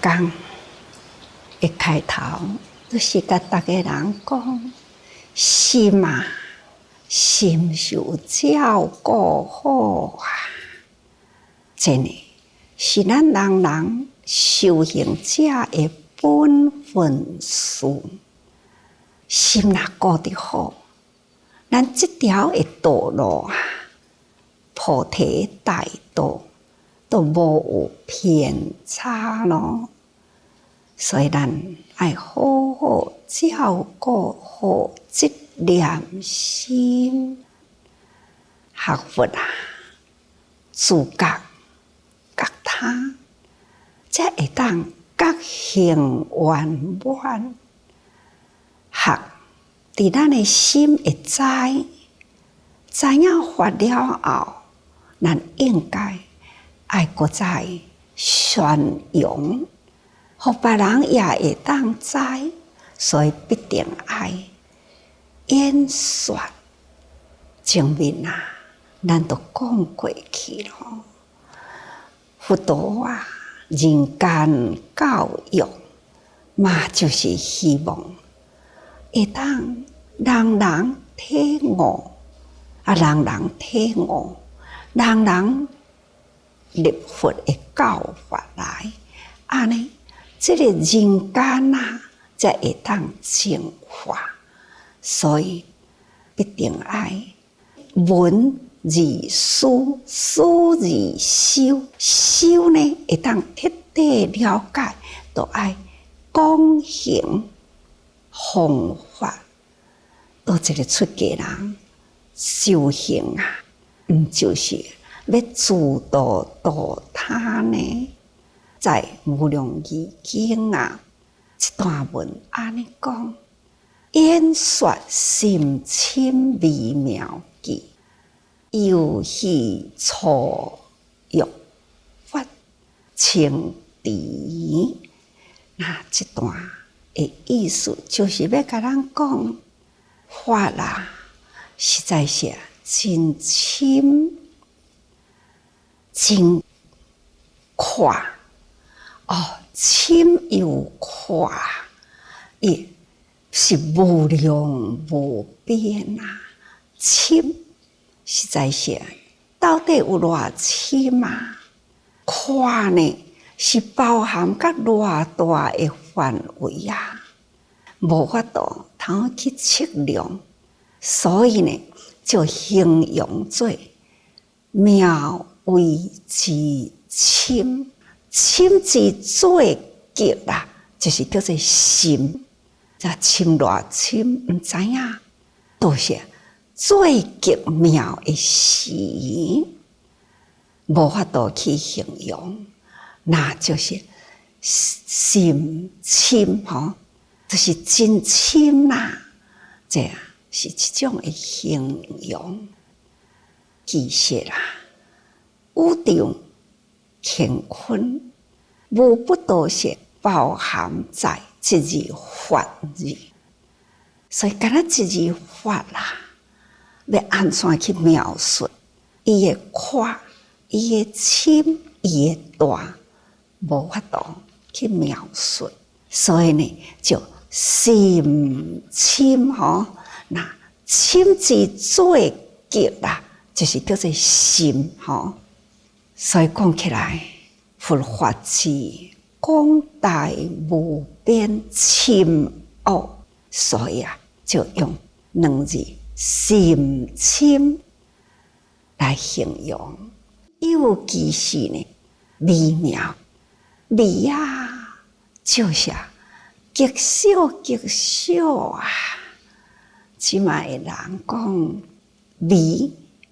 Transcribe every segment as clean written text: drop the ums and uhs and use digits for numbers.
工一开头，就是甲大家人讲，心啊，心受照顾好啊，真诶，是咱人人修行者诶本分事。心若顾得好，咱即条诶道路啊，菩提大道都无有偏差咯。所以咱爱好好照顾好即念心，学佛啊，自觉觉他，才会当觉行圆满。学伫咱诶心会知影法了后，咱应该爱搁再宣扬，互别人也会当知，所以必定爱演说。前面啊，咱都讲过去咯。佛陀啊，人间教育嘛，就是希望会当人人体悟，人人体悟，人人入佛的教法来，安尼，这个人间啊，才会当净化。所以必定爱闻而思，思而修，修呢会当彻底了解，就爱讲行方法。到一个出家人修行啊，毋就是要自度度他呢？在《无量义经》啊，一段文安尼讲：演说深深微妙义，游戏错欲发清谛。那这段的意思就是要甲咱讲，法啦，实在是真深、真宽哦，深又宽，也是无量无边啊！深实在是到底有偌深啊？宽呢，是包含甲偌大的范围啊，无法度通去测量。所以呢，就形容做妙为之深，深之最极啦，就是叫做心。这深偌深，毋知影，都是最极妙的事，无法度去形容，那就是心深吼，就是真深啦。这样是一种的形容。其实啦，宇宙乾坤无不都是包含在一字法字，所以敢若一字法啦，要安怎去描述伊的宽、伊的深、伊的大，无法度去描述。所以呢，就深深吼，那深之最极啦，就是叫做心吼。所以讲起来，佛法之广大无边深奥，所以啊，就用两字深深来形容。尤其是呢，微妙，微啊，就是极小极小啊。即卖的人讲微，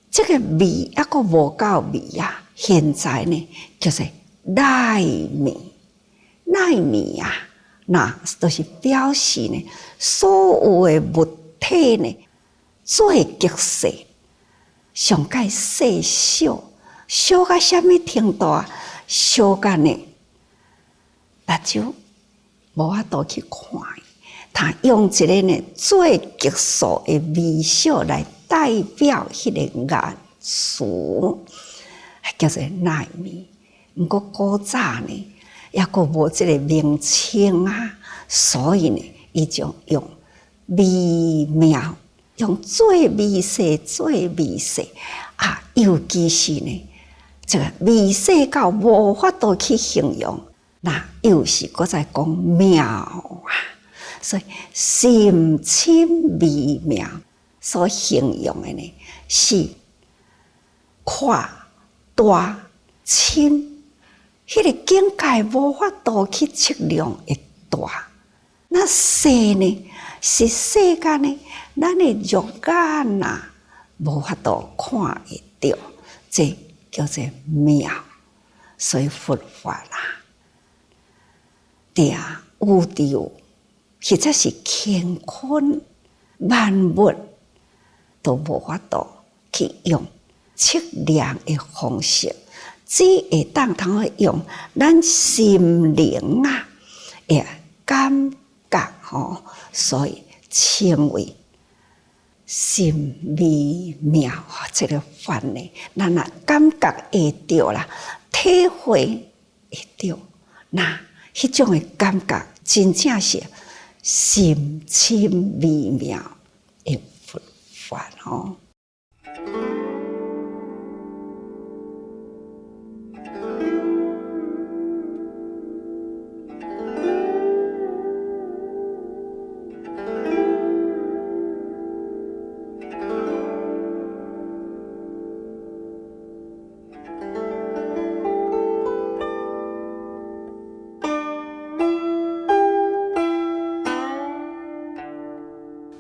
这个微还阁无够微啊。现在呢，叫做纳米，纳米啊，那都是表示呢，所有的物体呢，最极细，上界细小，小到什么程度啊？小到呢，目睭无法度去看。他用一个呢最极数的微小来代表迄个元素，叫做纳米。毋过古早呢，也阁无即个名称啊，所以呢，伊就用微妙，用最微细、最微细啊，尤其是呢，这个微细到无法度去形容，那又是搁再讲妙啊，所以深深微妙所形容的呢，是宽大深，迄个境界无法度去测量的大。那细呢，是世间呢，咱的肉眼啊，无法度看会到，这叫做妙。所以佛法啦，对啊，宇宙或者是乾坤万物，都无法度去用测量的方式，只会当通用咱心灵啊，也感觉吼，所以称为心微妙。这个法呢，咱若感觉会到啦，体会会到，那迄种的感觉，真正是深深微妙的佛法吼。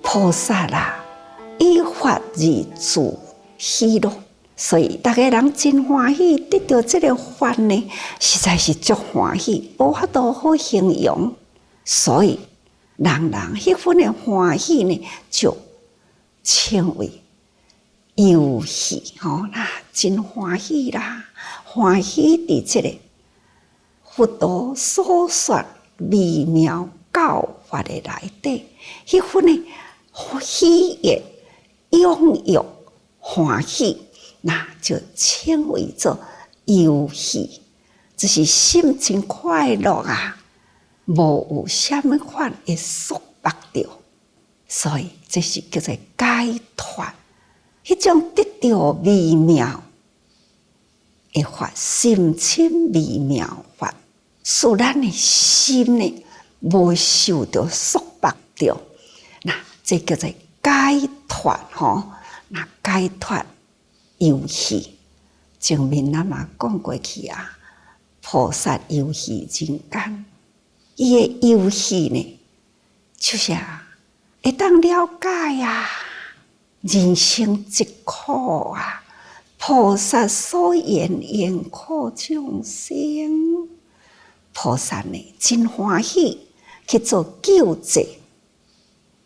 菩萨啦，依法而自喜乐，所以大家人真欢喜得到这个法呢，实在是足欢喜，无法度好形容。所以人迄份的欢喜呢，就称为游戏吼啦，真欢喜啦，欢喜伫这个佛陀所说微妙教法的内底，迄份呢。喜悦、踊跃、欢喜，那就称为做游戏，就是心情快乐啊，无有什么款会束缚着，所以这是叫做解脱。迄种得到微妙的法，深深微妙法，使咱的心呢无受到束缚着，那。这叫做解脱吼，那解脱游戏，前面咱嘛讲过去啊，菩萨游戏人间，伊的游戏呢，就是会当了解啊，人生之苦啊，菩萨所言愿苦众生，菩萨呢真欢喜去做救济。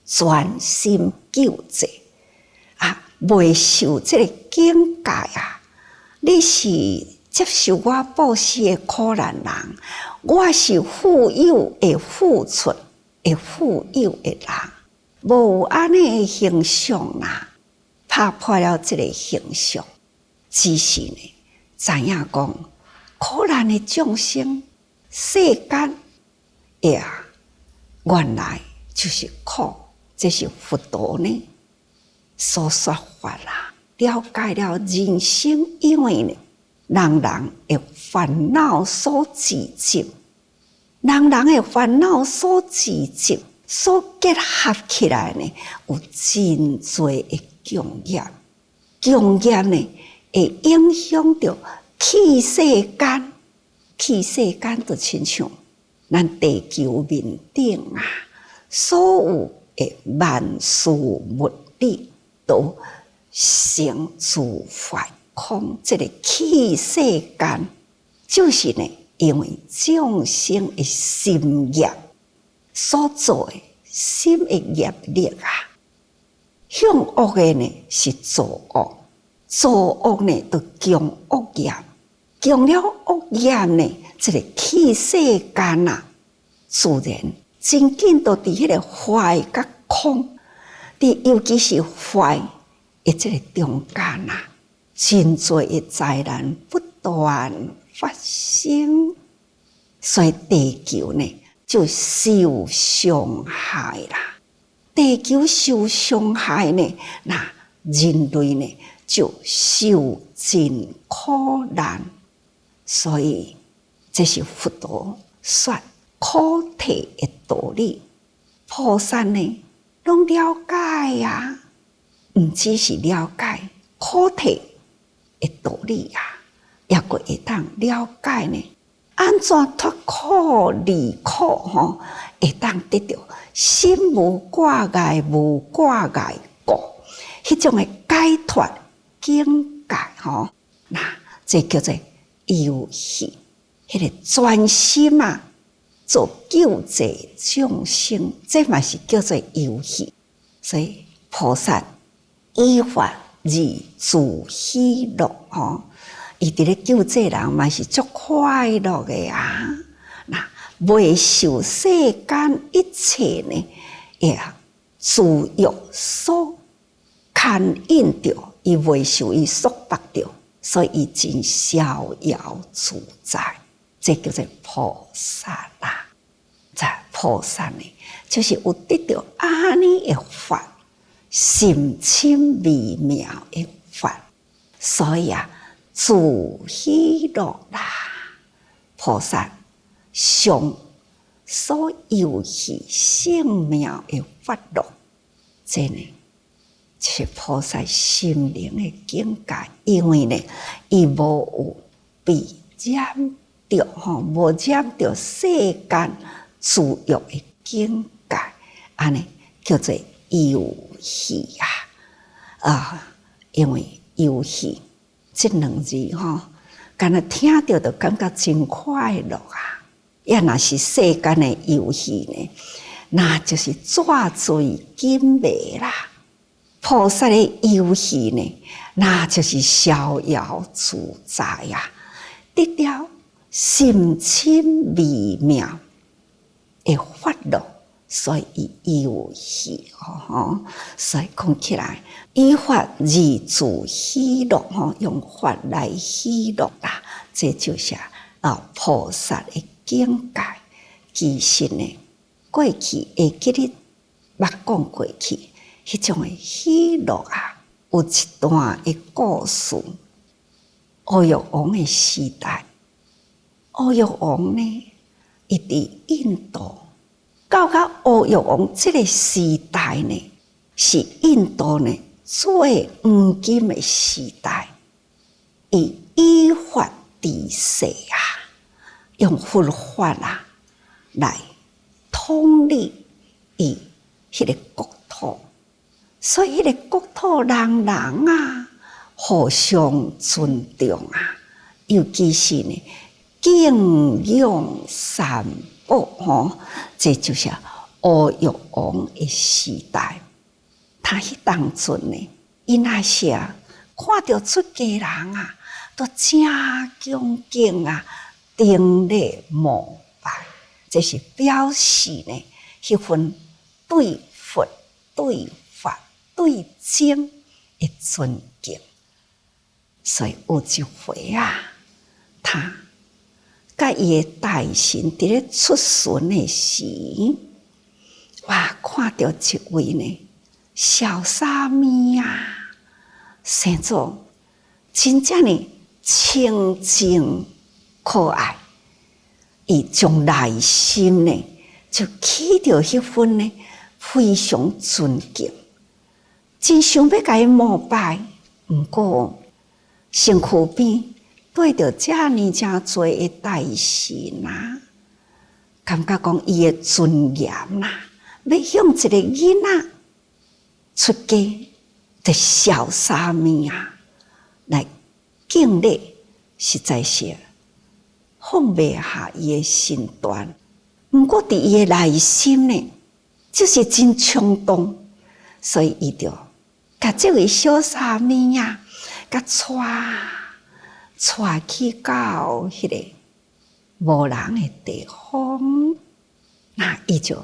专心救济啊，未受这个境界啊！你是接受我布施的苦难人，我是富有的付出的富有的人，无安尼的形象啦，拍破了这个形象，只是呢，知影讲苦难的众生，世间呀，原来就是苦。这是佛陀呢所说法啦，了解了人生，因为呢，人的烦恼所聚集，人的烦恼所聚集，所结合起来呢，有真多的共业，共业呢会影响到去世间，去世间就亲像咱地球面顶啊，所有。万事物理都成住坏空，这个气世间，就是呢，因为众生的心业所做的心的业力啊，向恶的呢是作恶，作恶呢就强恶业，强了恶业呢，这个气世间啊，自然。真紧都伫迄个坏甲空，尤其是坏的这个中间啊，真多的灾难不断发生。所以地球呢就受伤害啦。地球受伤害呢，那人类呢就受尽苦难。所以这是佛陀说苦体的道理。菩萨呢拢了解呀，唔只是了解苦体的道理呀，也阁会当了解呢，安怎脱苦离苦吼，会当得到心无挂碍、无挂碍过，迄种的解脱境界吼，那这叫做游戏，迄个专心啊，做救济众生，这嘛是叫做游戏。所以菩萨依法而自喜乐吼，伊伫咧救济人嘛是足快乐的啊！那未受世间一切呢，也自欲所牵引着，伊未受伊束缚着，所以伊真逍遥自在。这叫做菩萨啦。在菩萨呢，就是有得到安尼的法，深深微妙的法，所以啊，自喜乐啦。菩萨上所游戏圣妙的法乐，这呢，是菩萨心灵的境界。因为呢，伊无有被染着吼，无染着世间自欲的境界，安尼叫做游戏因为游戏这两字吼，敢若听着就感觉真快乐啊！也若是世间的游戏呢，那就是纸醉金迷啦。菩萨的游戏呢，那就是逍遥自在啊，得了深深微妙的法乐，所以游戏所以讲起来，依法而自喜乐用法来喜乐啦，这就是菩萨的境界。其实呢，过去会记得捌讲过去迄种的喜乐有一段的故事。阿育王的时代，阿育王呢，伊伫印度。到阿育王这个时代呢，是印度呢最黄金的时代。伊依法治世用佛法来统理伊迄个国土，所以迄个国土人人互相尊重尤其是呢敬仰三宝这就是阿育王的时代。他迄当阵呢，伊那是看到出家人都真恭敬顶礼膜拜，这是表示呢迄份对佛、对法、对僧的尊敬。所以有一回他甲伊的大臣伫咧出巡的时，看到一位呢小沙弥生做真正呢清净可爱，伊从内心呢就起着迄份呢非常尊敬，真想要甲伊膜拜。毋过身躯边对着遮尔真多的大臣感觉讲伊的尊严要向一个囡仔出家的小沙弥来敬礼，实在是放袂下伊的身段。毋过伫伊的内心呢，就是真冲动，所以伊就甲这位小沙弥甲带去到迄个无人的地方，那伊就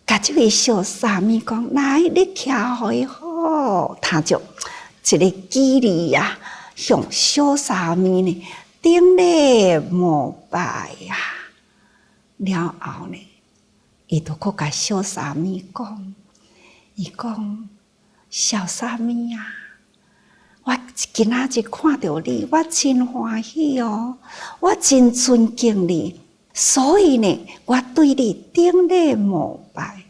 甲这位小沙弥讲：“来，你徛互伊好。”他就一个机礼向小沙弥呢顶礼膜拜了后呢，伊就搁甲小沙弥讲，伊讲小沙弥啊，我今仔日看到你，我真欢喜哦，我真尊敬你，所以呢，我对你顶礼膜拜。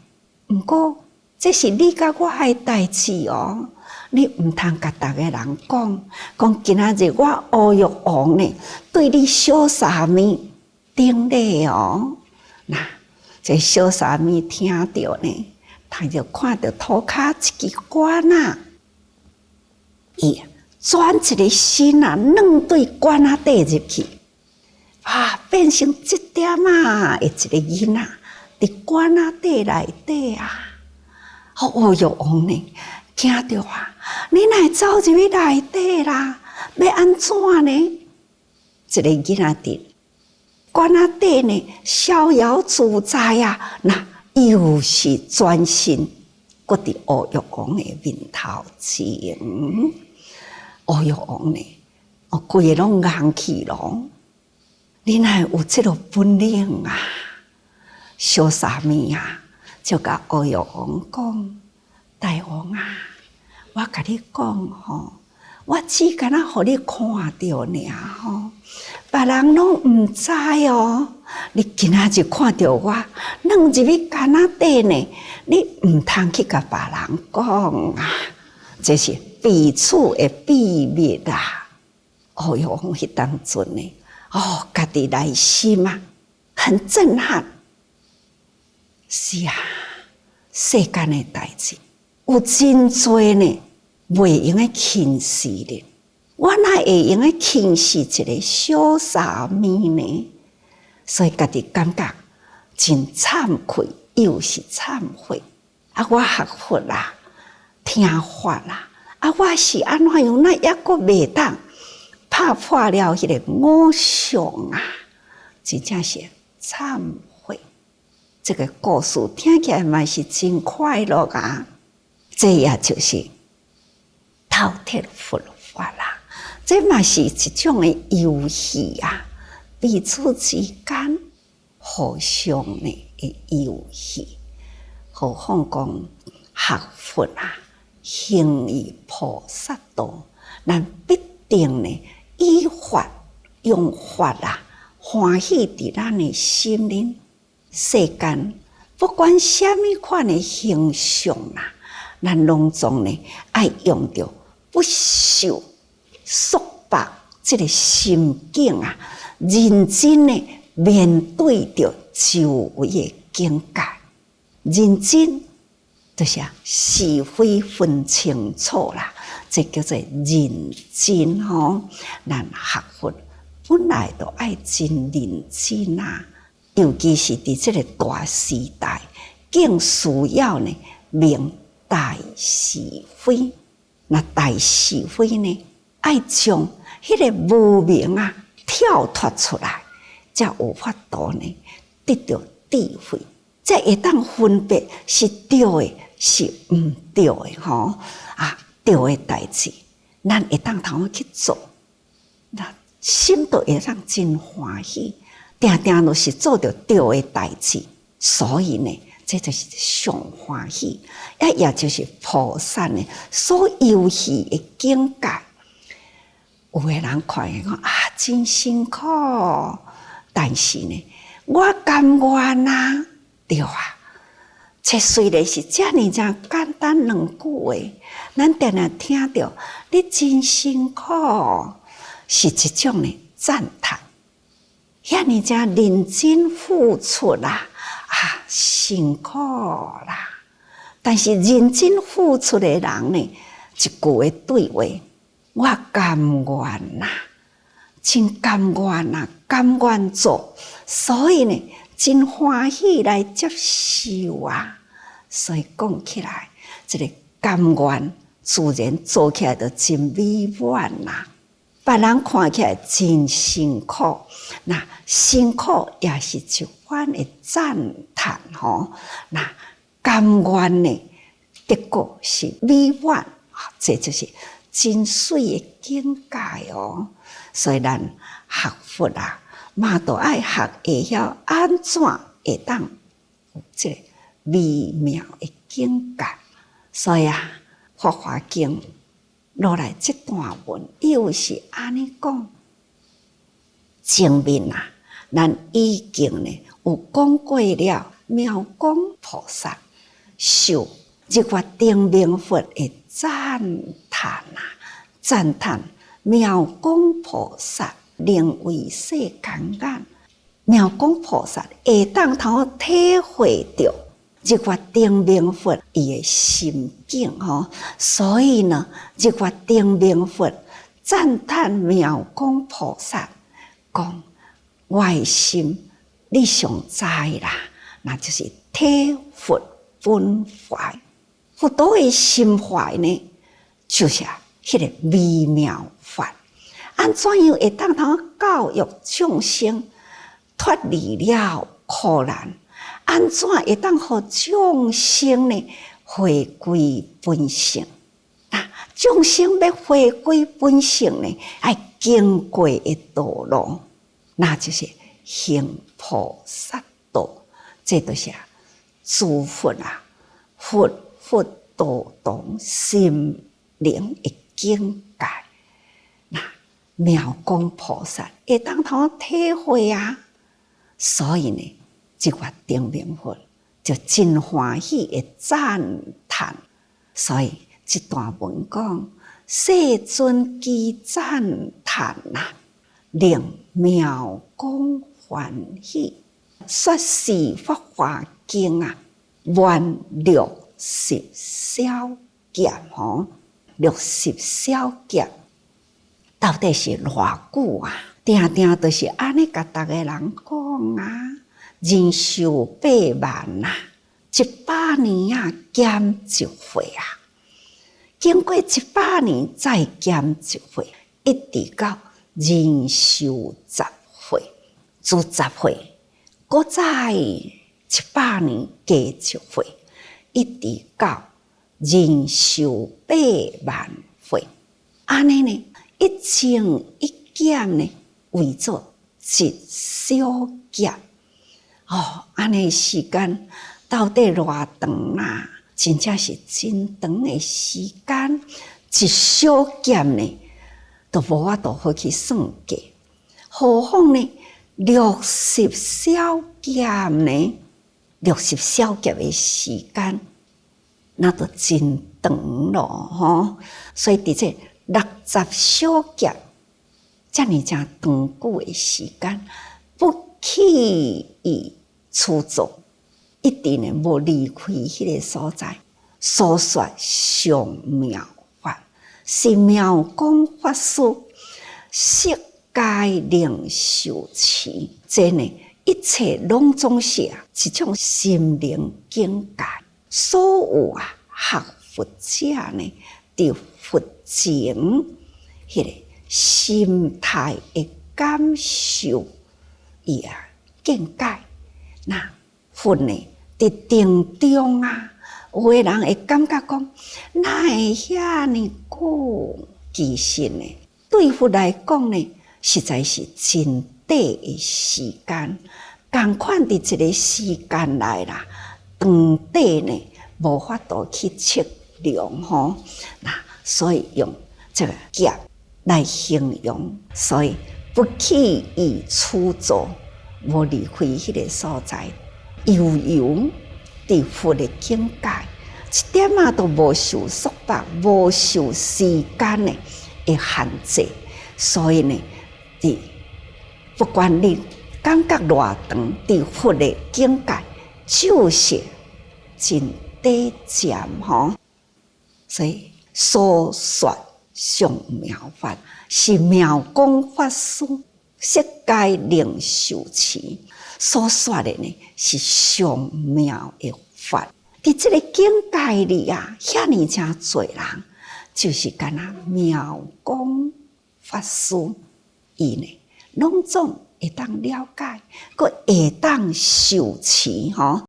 毋过这是你甲我的代志哦，你毋通甲逐个人讲今仔日我乌玉王呢对你小沙弥顶礼哦。那这小沙弥听到呢，他就看到涂骹一支管啊，伊转一个身啊，软对管啊底入去，变成一点啊的一个囡仔，伫管啊底内底啊。乌玉王呢，惊着啊！你哪会走入去内底啦？要安怎呢？一个囡仔伫管啊底呢，逍遥自在啊！那又是转身，搁伫乌玉王的面头前。乌玉王呢，规个拢硬气咯。你哪有这个本领啊？小沙弥啊，就甲乌玉王讲：大王啊，我甲你讲吼，我只敢若互你看到尔吼，别人拢毋知哦。你今仔日看到我，软入去干仔底呢，你毋通去甲别人讲啊，这是彼此的秘密啊。乌玉王迄当阵呢，家己内心啊，很震撼。是啊，世间的代志有真多呢，袂用诶轻视咧。我哪会用诶轻视一个小沙弥呢？所以家己感觉真惭愧，又是忏悔。我学佛啦，听法啦，我是安怎样？那抑阁袂当拍破了迄个五相啊！真正是忏悔。这个故事听起来嘛是真快乐啊！这也就是饕餮佛法啦。这嘛是一种的游戏啊，彼此之间互相的游戏。何况讲学佛啊，行于菩萨道，咱必定呢依法用法啊，欢喜伫咱的心灵。世间不管什么款的形象啊，咱拢总呢爱用着不受束缚这个心境啊，认真的面对着周围的境界，认真就是是非分清楚啦，这叫做认真吼。咱学佛本来就爱真认真啊。尤其是伫这个大时代，更需要呢明大是非。那大是非呢，爱将迄个无明啊跳脱出来，才有法度呢得到智慧，才会当分别是对的，是毋对的吼。对的代志，咱会当通去做，那心都会当真欢喜。定定都是做着对的代志，所以呢，这就是上欢喜，也就是菩萨呢所游戏的境界。有的人看伊讲真辛苦，但是呢，我甘愿啊，对啊。这虽然是这么简单两句话，咱定定听到你真辛苦，是一种呢赞叹。遐尼正认真付出啦，辛苦啦！但是认真付出的人呢，一句的对话，我甘愿啦，真甘愿啦，甘愿做，所以呢，真欢喜来接受啊！所以讲起来，这个甘愿自然做起来就真美满啦。别人看起来真辛苦，那辛苦也是一番的赞叹吼。那甘愿呢，结果是美满，这就是真水的境界哦。所以咱学佛啊，嘛都爱学会晓安怎会当有这个微妙的境界。所以啊，《法华经》落来这段文又是安尼讲。前面啊，咱已经呢有讲过了，妙光菩萨受这个定明佛的赞叹啊，赞叹妙光菩萨能为世间眼，妙光菩萨会当通体会到这个定明佛伊的心境吼，所以呢，这个定明佛赞叹妙光菩萨，讲我的心你上知啦，那就是体佛本怀。佛陀的心怀呢，就是迄个微妙法。安怎样会当通教育众生脱离了苦难？安怎会当互众生呢回归本性？众生要回归本性呢，要经过的道路，那就是行菩萨道。这就是诸佛啊，佛道同心灵的境界。那妙光菩萨会当通体会啊，所以呢，这个定明佛就真欢喜的赞叹。所以这段文讲，世尊之赞叹啊，令妙光欢喜。说是法华经啊，愿60小劫吼，60小劫到底是偌久啊？定定都是安尼甲逐个人讲啊，人寿8万啊，100年啊减一回啊，经过100年再减一回，一直到人寿10回，自10回，搁再100年加一回，一直到人寿8万回。安尼呢，一增一减呢，为做一小劫。安尼时间到底偌长啦？真正是真长的时间，一小劫呢，都无法度好去算计。何况呢，60小劫呢，60小劫的时间，那都真长咯吼。所以伫这60小劫，遮尔正长久的时间，不弃于此座，一直呢无离开迄个所在。所说上妙法，是妙光法师悉皆能受持。这呢，一切拢总是一种心灵境界。所有学佛者呢，对佛前迄个心态的感受，伊境界。那佛呢，伫定中啊，有的人会感觉讲，哪会遐尼久？其实呢，对佛来讲呢，实在是真短的时间。同款伫一个时间内啦，长短呢，无法度去测量吼。那所以用这个劫来形容，所以不弃于此座，无离开迄个所在，悠悠伫佛的境界，一点都无受束缚，无受时间的限制。所以呢，不管你感觉偌长，伫佛的境界就是真短暂吼。所以所说上妙法，是妙光法师悉皆能受持。所说的呢，是上妙的法。伫这个境界里啊，遐尼正侪人，就是干那妙光法师，伊呢，拢总会当了解，佮会当受持吼。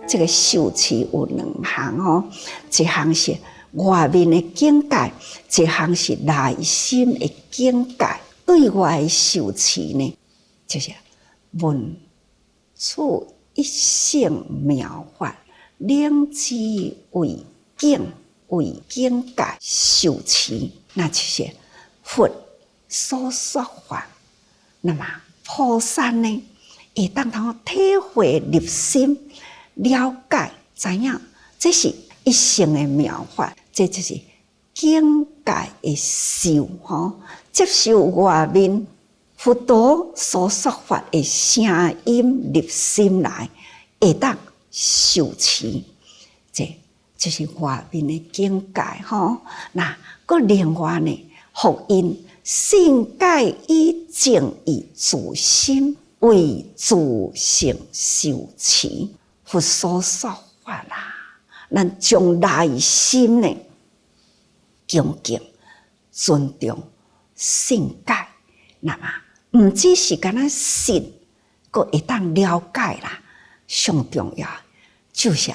这个受持有两项哦，一项是外面的境界，一项是内心的境界。对外的受持呢，就是闻处一性妙法，领之为境为境界受持，那就是佛所说法。那么菩萨呢，会当通体会入心，了解知影，这是一性的妙法，这就是境界的受吼，接受外面佛陀所说法的声音入心来，会当受持，这就是外面的境界吼。那个另外呢，福音性界以正以自心为自性受持，佛所说法啦。咱将内心呢恭敬尊重性界，那么唔只是干那信，佫会当了解啦。上重要就是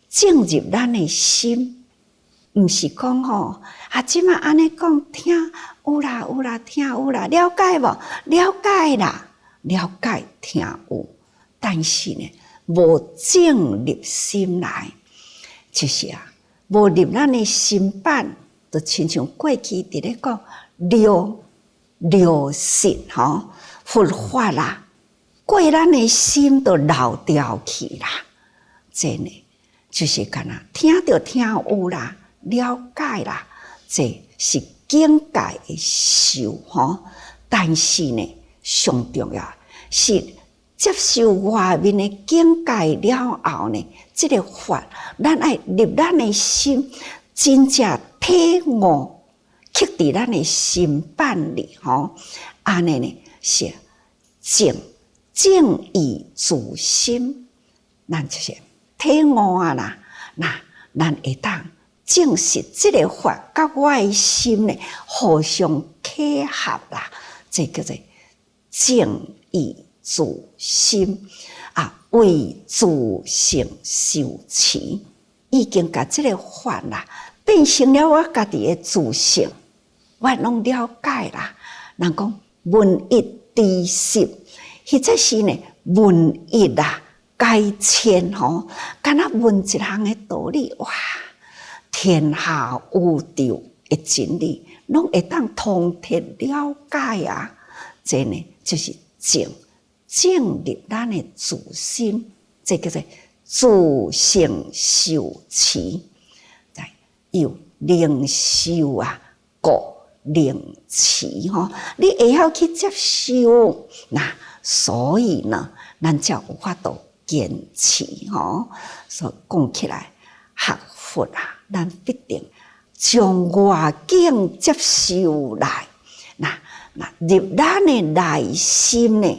进入咱的心，唔是讲吼即马安尼讲听有啦有啦听有啦，了解无？了解啦，了解听有，但是呢，无进入心来。就是无入咱的心版，就亲像过去伫咧讲了实吼，佛法啦，过咱的心都漏掉去啦。这呢，就是干那听着听有啦，了解啦，这是境界的受吼。但是呢，上重要是接受外面的境界了后呢，这个法咱爱入咱的心，真正体悟，刻伫咱的心版里吼。安尼呢是正以自心，咱就是体悟啦。那咱会当证实这个法甲我的心呢互相契合啦，这叫做正以自心为自性受持，已经甲这个法啦变成了我家己的自性，我拢了解啦。人讲闻一知十，或者是呢闻一解千吼，敢若闻一项的道理，哇，天下无丢的真理，拢会当通彻了解啊！这呢就是正入咱的自心，这叫做自性受持。又能受故能持吼，你会晓去接受，那所以呢，咱才有法度坚持吼。所以讲起来，学佛咱必定将外境接受来，那入咱的内心呢，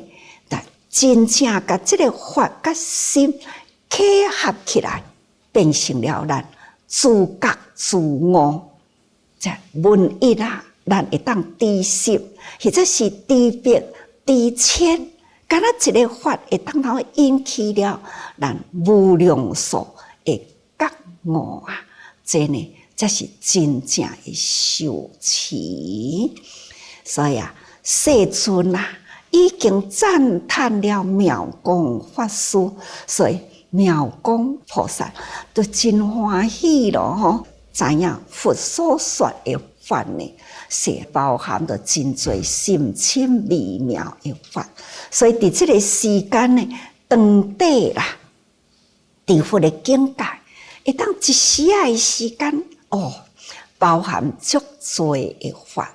真正甲这个法甲心契合起来，变成了咱自觉自我。即闻一咱会当知十，或者是知百、知千，敢若一个法会当头引起了咱无量数的觉悟这呢，才是真正的受持。所以世尊已经赞叹了妙光法师，所以妙光菩萨都真欢喜咯吼！知影佛所说的法呢，是包含着真侪深深微妙的法，所以伫这个时间呢，长短啦，伫佛的境界，会当一时的时间包含足多的法。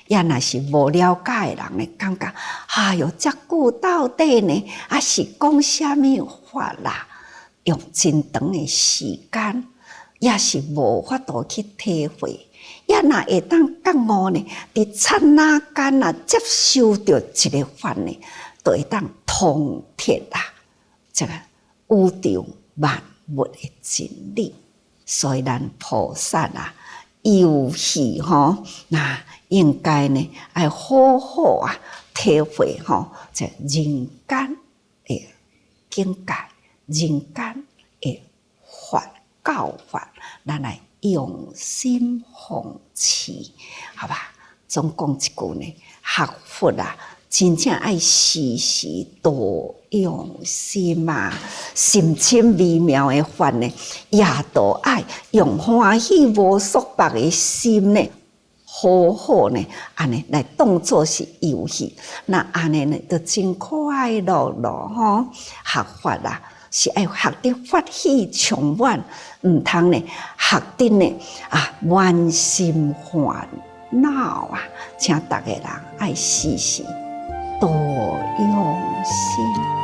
也若是无了解的人呢，感觉哟，遮久到底呢，是讲啥物法啦？用真长的时间，也是无法度去体会。也若会当觉悟呢，伫刹那间接受到一个法呢，就会当通彻这个宇宙万物的真理。所以咱菩萨尤其那应该呢，要好好体会这人间的境界，人间的法教法，咱来用心奉持，好吧？总讲一句呢，学佛啊，真正爱时时多用心啊，深深微妙的法呢，也都爱用欢喜无束缚的心呢，好好呢，安尼来当作是游戏，那安尼呢，就真快乐咯吼！学法啊，是爱学得法喜充满，毋通呢学得呢满心烦恼啊！请大家人爱时时多用心。